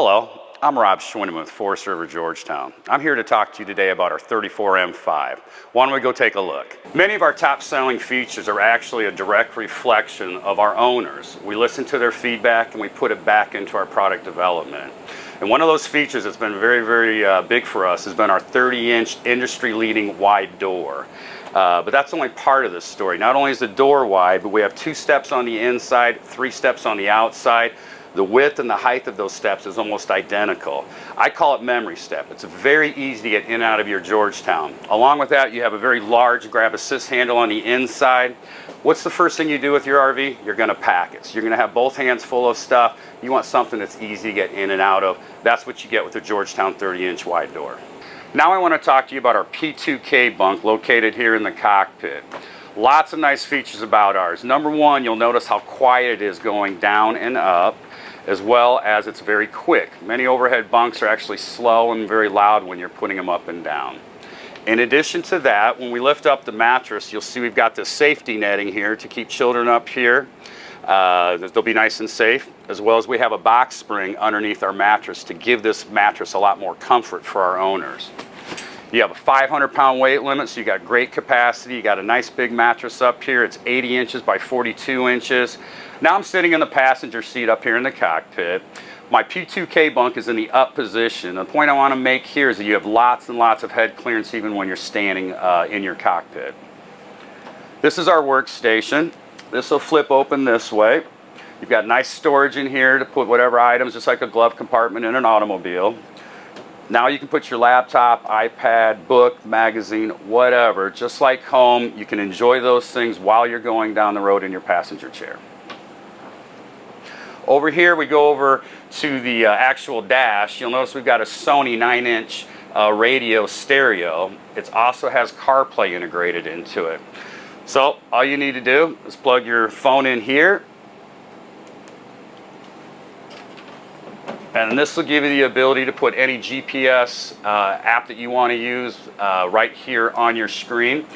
Hello, I'm Rob Schwindeman with Forest River, Georgetown. I'm here to talk to you today about our 34M5. Why don't we go take a look? Many of our top selling features are actually a direct reflection of our owners. We listen to their feedback and we put it back into our product development. And one of those features that's been very big for us has been our 30-inch industry-leading wide door. But that's only part of the story. Not only is the door wide, but we have 2 steps on the inside, 3 steps on the outside. The width and the height of those steps is almost identical. I call it memory step. It's very easy to get in and out of your Georgetown. Along with that, you have a very large grab assist handle on the inside. What's the first thing you do with your RV? You're going to pack it. So you're going to have both hands full of stuff. You want something that's easy to get in and out of. That's what you get with the Georgetown 30-inch wide door. Now I want to talk to you about our P2K bunk located here in the cockpit. Lots of nice features about ours. Number one, you'll notice how quiet it is going down and up, as well as it's very quick. Many overhead bunks are actually slow and very loud when you're putting them up and down. In addition to that, when we lift up the mattress, you'll see we've got this safety netting here to keep children up here. They'll be nice and safe, as well as we have a box spring underneath our mattress to give this mattress a lot more comfort for our owners. You have a 500-pound weight limit, so you got great capacity. You got a nice big mattress up here. It's 80 inches by 42 inches. Now I'm sitting in the passenger seat up here in the cockpit. My P2K bunk is in the up position. The point I want to make here is that you have lots and lots of head clearance even when you're standing in your cockpit. This is our workstation. This will flip open this way. You've got nice storage in here to put whatever items, just like a glove compartment in an automobile. Now you can put your laptop, iPad, book, magazine, whatever. Just like home, you can enjoy those things while you're going down the road in your passenger chair. Over here we go over to the actual dash. You'll notice we've got a Sony 9-inch radio stereo. It also has CarPlay integrated into it. So all you need to do is plug your phone in here. And this will give you the ability to put any GPS app that you want to use right here on your screen,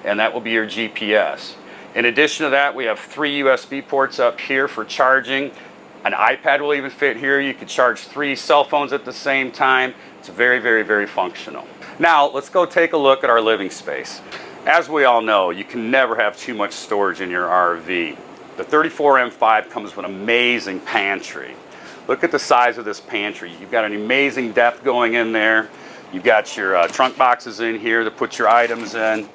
and that will be your GPS. In addition to that, we have 3 USB ports up here for charging. An iPad will even fit here. You can charge 3 cell phones at the same time. It's very functional. Now let's go take a look at our living space. As we all know, you can never have too much storage in your RV. The 34M5 comes with an amazing pantry. Look at the size of this pantry. You've got an amazing depth going in there. You've got your trunk boxes in here to put your items in.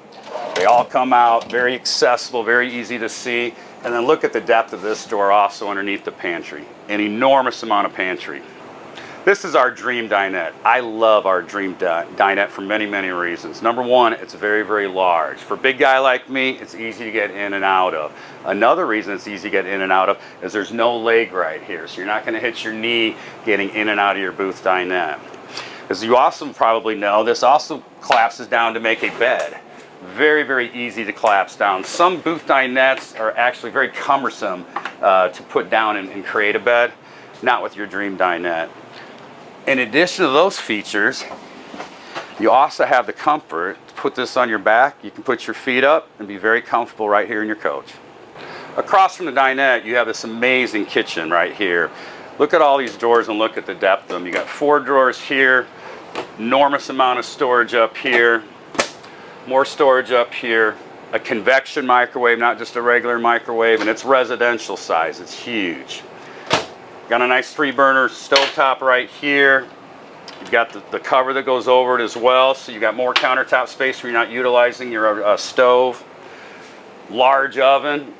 They all come out, very accessible, very easy to see. And then look at the depth of this door also underneath the pantry. An enormous amount of pantry. This is our dream dinette. I love our dream dinette for many reasons. Number one, it's very large. For a big guy like me, it's easy to get in and out of. Another reason it's easy to get in and out of is there's no leg right here, so you're not going to hit your knee getting in and out of your booth dinette. As you also probably know, this also collapses down to make a bed. Very easy to collapse down. Some booth dinettes are actually very cumbersome to put down and create a bed. Not with your dream dinette. In addition to those features, you also have the comfort to put this on your back. You can put your feet up and be very comfortable right here in your coach. Across from the dinette, you have this amazing kitchen right here. Look at all these drawers and look at the depth of them. You got 4 drawers here, enormous amount of storage up here, more storage up here, a convection microwave, not just a regular microwave, and it's residential size. It's huge. Got a nice 3-burner stovetop right here. You've got the cover that goes over it as well, so you've got more countertop space where you're not utilizing your stove. Large oven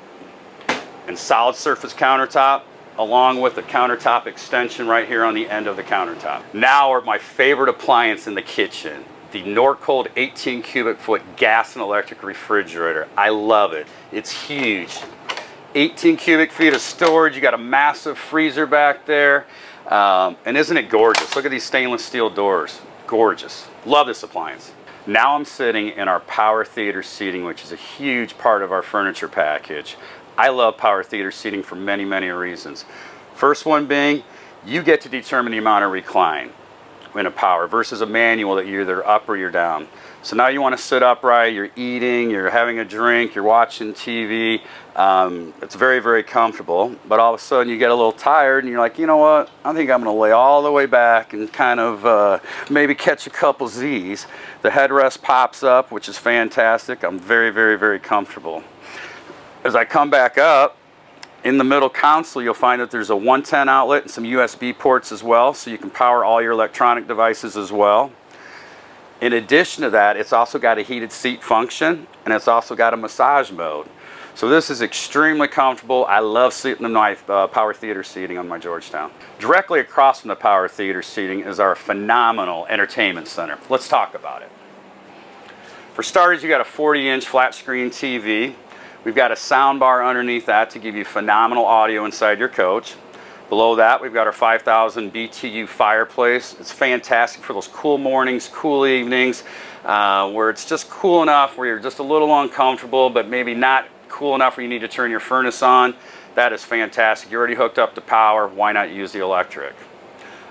and solid surface countertop, along with the countertop extension right here on the end of the countertop. Now my favorite appliance in the kitchen, the Norcold 18 cubic foot gas and electric refrigerator. I love it. It's huge. 18 cubic feet of storage. You got a massive freezer back there. And isn't it gorgeous? Look at these stainless steel doors. Gorgeous. Love this appliance. Now I'm sitting in our power theater seating, which is a huge part of our furniture package. I love power theater seating for many reasons. First one being, you get to determine the amount of recline in a power versus a manual that you're either up or you're down. So now you want to sit upright, you're eating, you're having a drink, you're watching TV. It's very, very comfortable, but all of a sudden you get a little tired and you're like, you know what, I think I'm going to lay all the way back and kind of maybe catch a couple Z's. The headrest pops up, which is fantastic. I'm very, very, very comfortable. As I come back up, in the middle console, you'll find that there's a 110 outlet and some USB ports as well, so you can power all your electronic devices as well. In addition to that, it's also got a heated seat function, and it's also got a massage mode. So this is extremely comfortable. I love sitting in my power theater seating on my Georgetown. Directly across from the power theater seating is our phenomenal entertainment center. Let's talk about it. For starters, you got a 40-inch flat screen TV. We've got a sound bar underneath that to give you phenomenal audio inside your coach. Below that, we've got our 5,000 BTU fireplace. It's fantastic for those cool mornings, cool evenings, where it's just cool enough where you're just a little uncomfortable, but maybe not cool enough where you need to turn your furnace on. That is fantastic. You're already hooked up to power. Why not use the electric?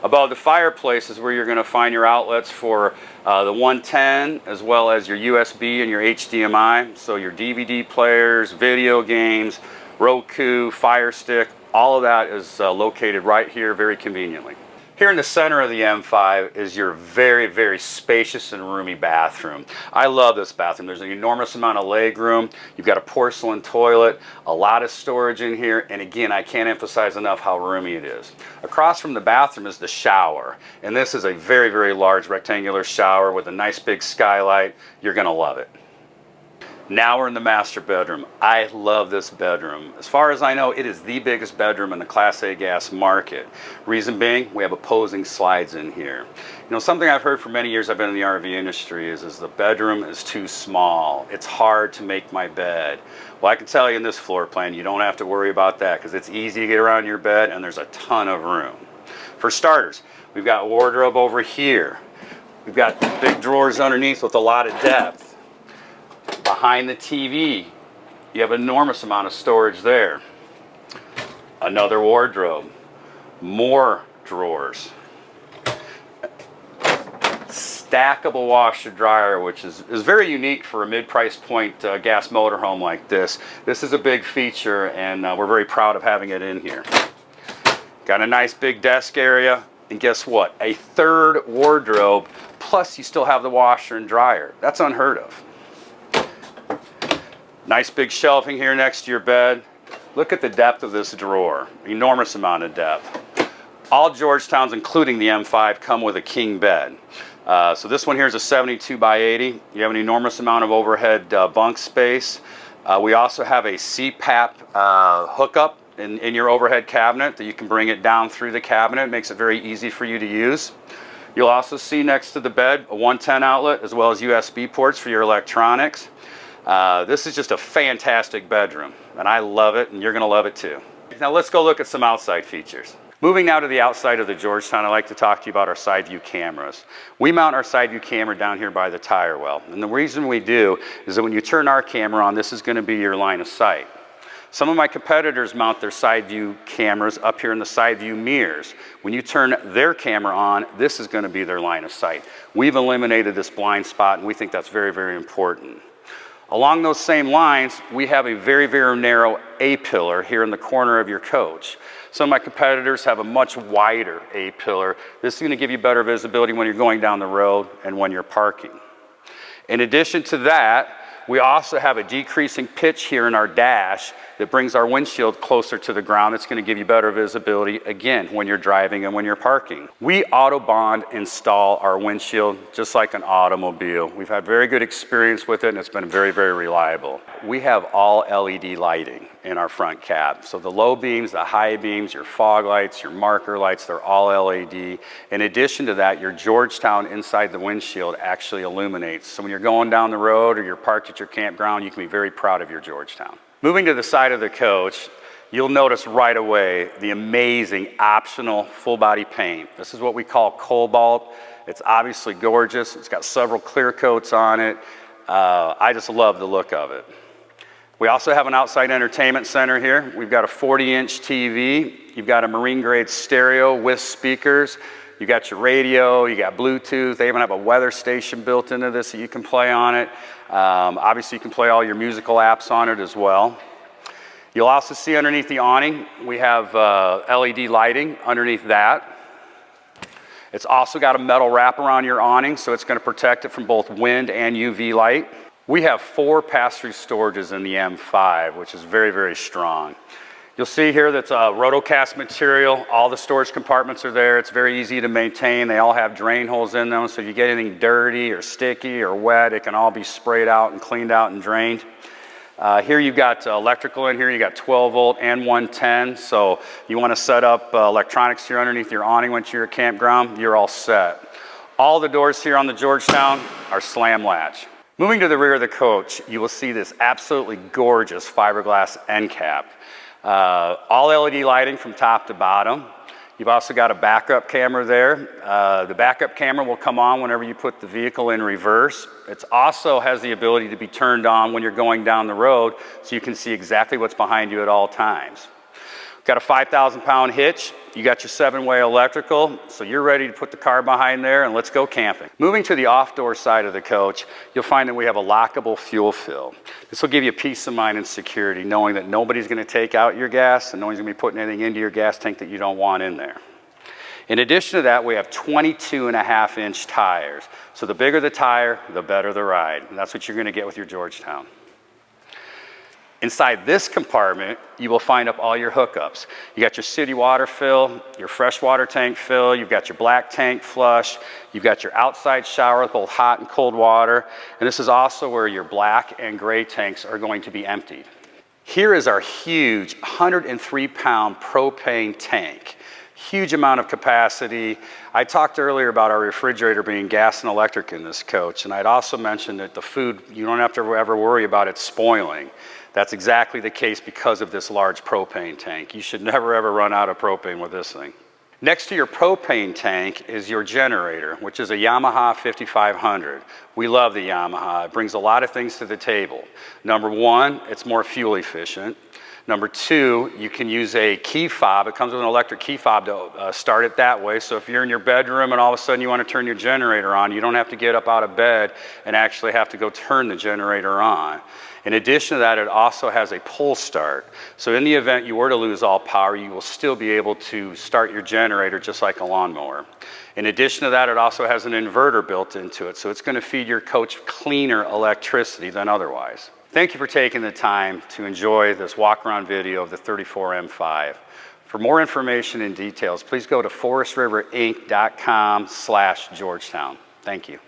Above the fireplace is where you're going to find your outlets for the 110, as well as your USB and your HDMI. So your DVD players, video games, Roku, Fire Stick, all of that is located right here very conveniently. Here in the center of the M5 is your very, very spacious and roomy bathroom. I love this bathroom. There's an enormous amount of leg room. You've got a porcelain toilet, a lot of storage in here, and again, I can't emphasize enough how roomy it is. Across from the bathroom is the shower, and this is a very, very large rectangular shower with a nice big skylight. You're gonna love it. Now we're in the master bedroom. I love this bedroom. As far as I know, it is the biggest bedroom in the Class A gas market. Reason being, we have opposing slides in here. You know, something I've heard for many years I've been in the RV industry is the bedroom is too small. It's hard to make my bed. Well, I can tell you in this floor plan, you don't have to worry about that because it's easy to get around your bed and there's a ton of room. For starters, we've got a wardrobe over here. We've got big drawers underneath with a lot of depth. Behind the TV, you have an enormous amount of storage there. Another wardrobe, more drawers. Stackable washer dryer, which is very unique for a mid-price point gas motorhome like this. This is a big feature, and we're very proud of having it in here. Got a nice big desk area, and guess what? A third wardrobe, plus you still have the washer and dryer. That's unheard of. Nice big shelving here next to your bed. Look at the depth of this drawer. Enormous amount of depth. All Georgetowns, including the M5, come with a king bed. So this one here is a 72 by 80. You have an enormous amount of overhead bunk space. We also have a CPAP hookup in your overhead cabinet that you can bring it down through the cabinet. It makes it very easy for you to use. You'll also see next to the bed a 110 outlet as well as USB ports for your electronics. This is just a fantastic bedroom, and I love it, and you're going to love it too. Now let's go look at some outside features. Moving now to the outside of the Georgetown, I'd like to talk to you about our side view cameras. We mount our side view camera down here by the tire well, and the reason we do is that when you turn our camera on, this is going to be your line of sight. Some of my competitors mount their side view cameras up here in the side view mirrors. When you turn their camera on, this is going to be their line of sight. We've eliminated this blind spot, and we think that's very, very important. Along those same lines, we have a very, very narrow A-pillar here in the corner of your coach. Some of my competitors have a much wider A-pillar. This is going to give you better visibility when you're going down the road and when you're parking. In addition to that, we also have a decreasing pitch here in our dash that brings our windshield closer to the ground. It's going to give you better visibility, again, when you're driving and when you're parking. We auto bond install our windshield just like an automobile. We've had very good experience with it, and it's been very, very reliable. We have all LED lighting in our front cab. So the low beams, the high beams, your fog lights, your marker lights, they're all LED. In addition to that, your Georgetown inside the windshield actually illuminates. So when you're going down the road or you're parked at your campground, you can be very proud of your Georgetown. Moving to the side of the coach, you'll notice right away the amazing optional full body paint. This is what we call cobalt. It's obviously gorgeous. It's got several clear coats on it. I just love the look of it. We also have an outside entertainment center here. We've got a 40-inch TV. You've got a marine grade stereo with speakers. You got your radio, you got Bluetooth. They even have a weather station built into this that you can play on it. Obviously, you can play all your musical apps on it as well. You'll also see underneath the awning, we have LED lighting underneath that. It's also got a metal wrap around your awning, so it's going to protect it from both wind and UV light. We have 4 pass-through storages in the M5, which is very, very strong. You'll see here that's rotocast material. All the storage compartments are there. It's very easy to maintain. They all have drain holes in them, so if you get anything dirty or sticky or wet, it can all be sprayed out and cleaned out and drained. Here you've got electrical in here. You got 12 volt and 110. So you want to set up electronics here underneath your awning once you're at campground, you're all set. All the doors here on the Georgetown are slam latch. Moving to the rear of the coach, you will see this absolutely gorgeous fiberglass end cap. All LED lighting from top to bottom. You've also got a backup camera there. The backup camera will come on whenever you put the vehicle in reverse. It also has the ability to be turned on when you're going down the road, so you can see exactly what's behind you at all times. Got a 5,000-pound hitch. You got your 7-way electrical, so you're ready to put the car behind there and let's go camping. Moving to the off-door side of the coach, you'll find that we have a lockable fuel fill. This will give you peace of mind and security, knowing that nobody's going to take out your gas and nobody's going to be putting anything into your gas tank that you don't want in there. In addition to that, we have 22.5-inch tires. So the bigger the tire, the better the ride. And that's what you're going to get with your Georgetown. Inside this compartment, you will find up all your hookups. You got your city water fill, your freshwater tank fill, you've got your black tank flush, you've got your outside shower with both hot and cold water, and this is also where your black and gray tanks are going to be emptied. Here is our huge 103-pound propane tank. Huge amount of capacity. I talked earlier about our refrigerator being gas and electric in this coach, and I'd also mentioned that the food, you don't have to ever worry about it spoiling. That's exactly the case because of this large propane tank. You should never ever run out of propane with this thing. Next to your propane tank is your generator, which is a Yamaha 5500. We love the Yamaha. It brings a lot of things to the table. Number one, it's more fuel efficient. Number two, you can use a key fob. It comes with an electric key fob to start it that way. So if you're in your bedroom and all of a sudden you want to turn your generator on, you don't have to get up out of bed and actually have to go turn the generator on. In addition to that, it also has a pull start. So in the event you were to lose all power, you will still be able to start your generator just like a lawnmower. In addition to that, it also has an inverter built into it. So it's going to feed your coach cleaner electricity than otherwise. Thank you for taking the time to enjoy this walk-around video of the 34 M5. For more information and details, please go to forestriverinc.com/Georgetown. Thank you.